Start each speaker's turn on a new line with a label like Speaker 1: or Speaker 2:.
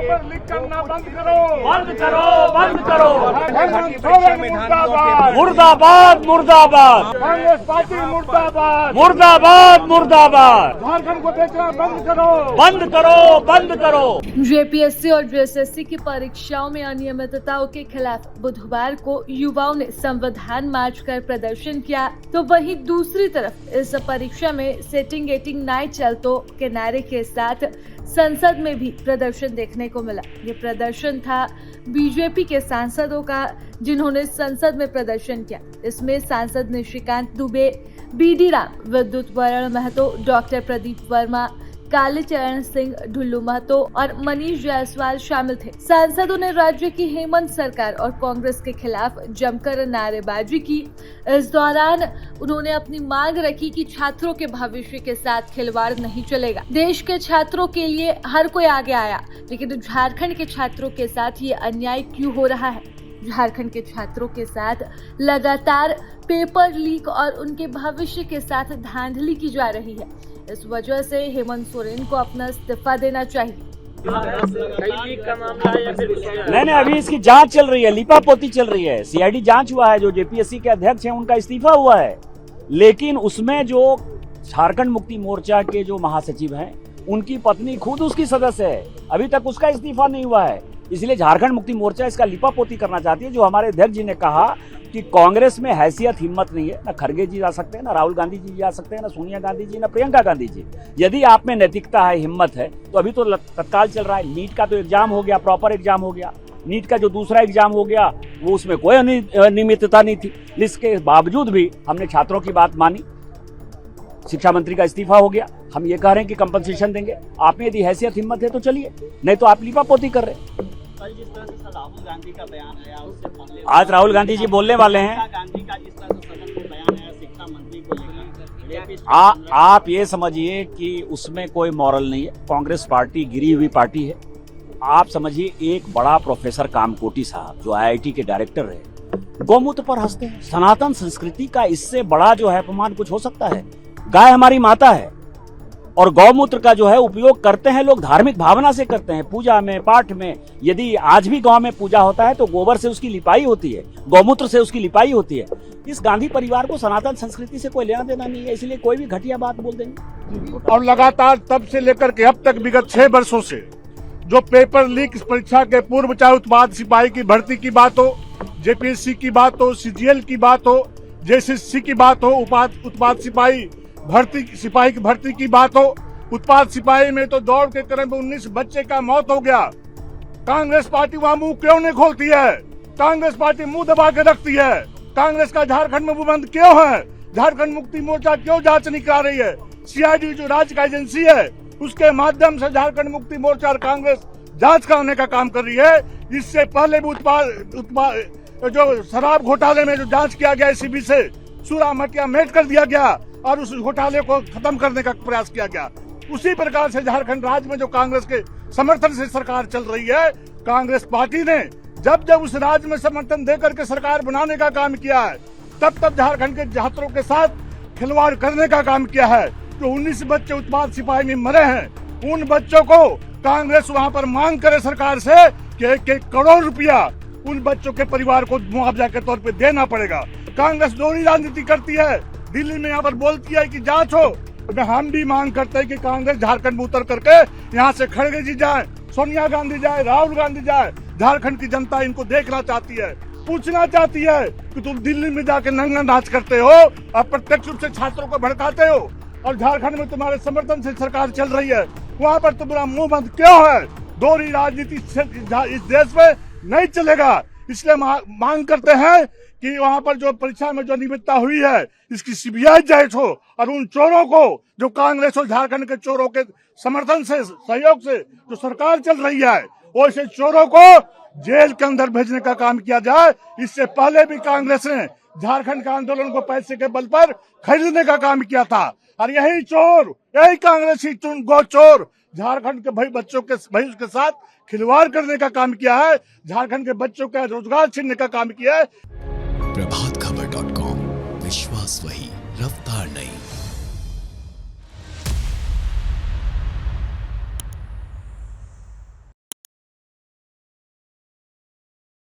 Speaker 1: Paper leak करना बंद करो,
Speaker 2: बंद करो, बंद करो।
Speaker 1: हेमंत सोरेन मुर्दाबाद,
Speaker 2: मुर्दाबाद, मुर्दाबाद,
Speaker 1: कांग्रेस पार्टी मुर्दाबाद,
Speaker 2: मुर्दाबाद, मुर्दाबाद।
Speaker 1: झारखंड को बेचना बंद करो,
Speaker 2: बंद करो, बंद करो।
Speaker 3: जेपीएससी और जेएसएससी की परीक्षाओं में अनियमितताओं के खिलाफ बुधवार को युवाओं ने संविधान मार्च कर प्रदर्शन किया, तो वहीं दूसरी तरफ इस परीक्षा में सेटिंग एटिंग नाइट चलतो के नारे के साथ संसद में भी प्रदर्शन देखने को मिला। ये प्रदर्शन था बीजेपी के सांसदों का, जिन्होंने संसद में प्रदर्शन किया। इसमें सांसद निशिकांत दुबे, बीडी राम, विद्युत वरण महतो, डॉक्टर प्रदीप वर्मा, कालीचरण सिंह, ढुल्लू महतो और मनीष जायसवाल शामिल थे। सांसदों ने राज्य की हेमंत सरकार और कांग्रेस के खिलाफ जमकर नारेबाजी की। इस दौरान उन्होंने अपनी मांग रखी कि छात्रों के भविष्य के साथ खिलवाड़ नहीं चलेगा। देश के छात्रों के लिए हर कोई आगे आया, लेकिन झारखंड के छात्रों के साथ ये अन्याय क्यों हो रहा है? झारखंड के छात्रों के साथ लगातार पेपर लीक और उनके भविष्य के साथ धांधली की जा रही है। इस वजह से हेमंत सोरेन को अपना इस्तीफा देना चाहिए।
Speaker 2: नहीं, अभी इसकी जांच चल रही है, लीपापोती चल रही है। सीआईडी जांच हुआ है, जो जेपीएससी के अध्यक्ष हैं उनका इस्तीफा हुआ है, लेकिन उसमें जो झारखंड मुक्ति मोर्चा के जो महासचिव हैं उनकी पत्नी खुद उसकी सदस्य है, अभी तक उसका इस्तीफा नहीं हुआ है। इसलिए झारखंड मुक्ति मोर्चा इसका लिपापोती करना चाहती है। जो हमारे अध्यक्ष जी ने कहा कि कांग्रेस में हैसियत हिम्मत नहीं है, ना खड़गे जी जा सकते हैं, ना राहुल गांधी जी जा सकते हैं, ना सोनिया गांधी जी, ना प्रियंका गांधी जी। यदि आप में नैतिकता है, हिम्मत है, तो अभी तो तत्काल चल रहा है। नीट का तो एग्जाम हो गया, प्रॉपर एग्जाम हो गया। नीट का जो दूसरा एग्जाम हो गया वो उसमें कोई अनियमितता नहीं थी। इसके बावजूद भी हमने छात्रों की बात मानी, शिक्षा मंत्री का इस्तीफा हो गया। हम ये कह रहे हैं कि कंपनसेशन देंगे। आप में यदि हैसियत हिम्मत है तो चलिए, नहीं तो आप लिपापोती कर रहे हैं।
Speaker 4: जिस तरह से राहुल गांधी का बयान आया, उससे पहले
Speaker 2: आज राहुल गांधी जी बोलने वाले हैं।
Speaker 4: गांधी का जिस तरह से सदन में बयान आया शिक्षा मंत्री को लेकर,
Speaker 2: आप ये समझिए कि उसमें कोई मॉरल नहीं है। कांग्रेस पार्टी गिरी हुई पार्टी है। आप समझिए एक बड़ा प्रोफेसर कामकोटी साहब जो आईआईटी के डायरेक्टर है, गौमूत्र पर हंसते हैं। सनातन संस्कृति का इससे बड़ा जो है अपमान कुछ हो सकता है? गाय हमारी माता है और गौमूत्र का जो है उपयोग करते हैं लोग, धार्मिक भावना से करते हैं, पूजा में, पाठ में। यदि आज भी गांव में पूजा होता है तो गोबर से उसकी लिपाई होती है, गौमूत्र से उसकी लिपाई होती है। इस गांधी परिवार को सनातन संस्कृति से कोई लेना देना नहीं है, इसलिए कोई भी घटिया बात बोल देंगे।
Speaker 1: और लगातार तब से लेकर के अब तक विगत 6 वर्षों से जो पेपर लीक परीक्षा के पूर्व, चाहे उत्पाद सिपाही की भर्ती की बात हो, जेपीएससी की बात हो, सीजीएल की बात हो, जेएसएससी की बात हो, उत्पाद सिपाही की भर्ती की बात हो, उत्पाद सिपाही में तो दौड़ के क्रम में 19 बच्चे का मौत हो गया। कांग्रेस पार्टी वहां मुंह क्यों नहीं खोलती है? कांग्रेस पार्टी मुंह दबा के रखती है। कांग्रेस का झारखंड में बंद क्यों है? झारखंड मुक्ति मोर्चा क्यों जांच नहीं करा रही है? सीआईडी जो राज्य का एजेंसी है उसके माध्यम से झारखंड मुक्ति मोर्चा और कांग्रेस जांच कराने का काम कर रही है। इससे पहले भी जो शराब घोटाले में जो जांच किया गया एसीबी से, सूरा मटिया मेट कर दिया गया और उस घोटाले को खत्म करने का प्रयास किया गया। उसी प्रकार से झारखंड राज्य में जो कांग्रेस के समर्थन से सरकार चल रही है, कांग्रेस पार्टी ने जब उस राज्य में समर्थन देकर के सरकार बनाने का काम किया है, तब झारखंड के छात्रों के साथ खिलवाड़ करने का काम किया है। जो 19 बच्चे उत्पाद सिपाही में मरे हैं, उन बच्चों को कांग्रेस वहां पर मांग करे सरकार से कि 1 करोड़ रुपया उन बच्चों के परिवार को मुआवजा के तौर पे देना पड़ेगा। कांग्रेस दोहरी राजनीति करती है, दिल्ली में यहाँ पर बोलती है कि जांच हो। हम भी मांग करते हैं कि कांग्रेस झारखंड में उतर करके यहाँ से खड़गे जी जाए, सोनिया गांधी जाए, राहुल गांधी जाए। झारखंड की जनता इनको देखना चाहती है, पूछना चाहती है कि तुम दिल्ली में जाके नंगा नाच करते हो, अप्रत्यक्ष रूप से छात्रों को भड़काते हो, और झारखंड में तुम्हारे समर्थन से सरकार चल रही है, वहाँ पर तुम्हारा मुंह बंद क्यों है? दोहरी राजनीति इस देश में नहीं चलेगा। इसलिए मांग करते हैं कि वहाँ पर जो परीक्षा में जो अनियमितता हुई है, इसकी सीबीआई जांच हो और उन चोरों को, जो कांग्रेस और झारखंड के चोरों के समर्थन से, सहयोग से जो सरकार चल रही है, वैसे चोरों को जेल के अंदर भेजने का काम किया जाए। इससे पहले भी कांग्रेस ने झारखंड के आंदोलन को पैसे के बल पर खरीदने का काम किया था, और यही चोर, यही कांग्रेसी गो चोर झारखंड के बच्चों के भविष्य के साथ खिलवाड़ करने का काम किया है, झारखंड के बच्चों का रोजगार छीनने का काम किया है।
Speaker 5: प्रभातखबर.com, विश्वास वही, रफ्तार नहीं।